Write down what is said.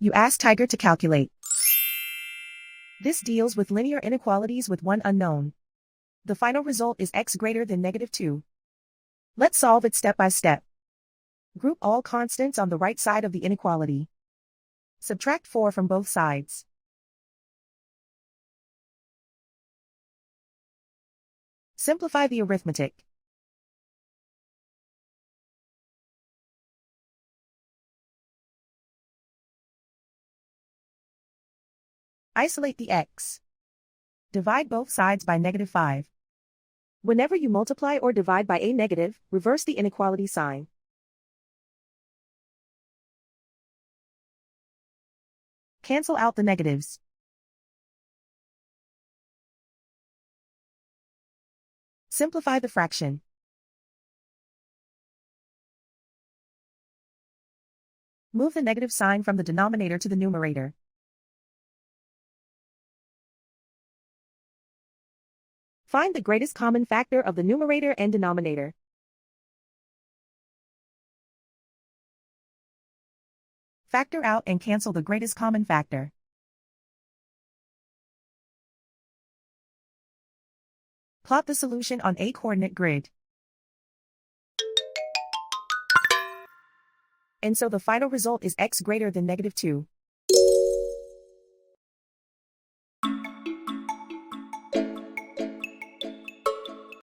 You ask Tiger to calculate. This deals with linear inequalities with one unknown. The final result is x greater than -2. Let's solve it step by step. Group all constants on the right side of the inequality. Subtract 4 from both sides. Simplify the arithmetic. Isolate the x. Divide both sides by -5. Whenever you multiply or divide by a negative, reverse the inequality sign. Cancel out the negatives. Simplify the fraction. Move the negative sign from the denominator to the numerator. Find the greatest common factor of the numerator and denominator. Factor out and cancel the greatest common factor. Plot the solution on a coordinate grid. And so the final result is x greater than -2.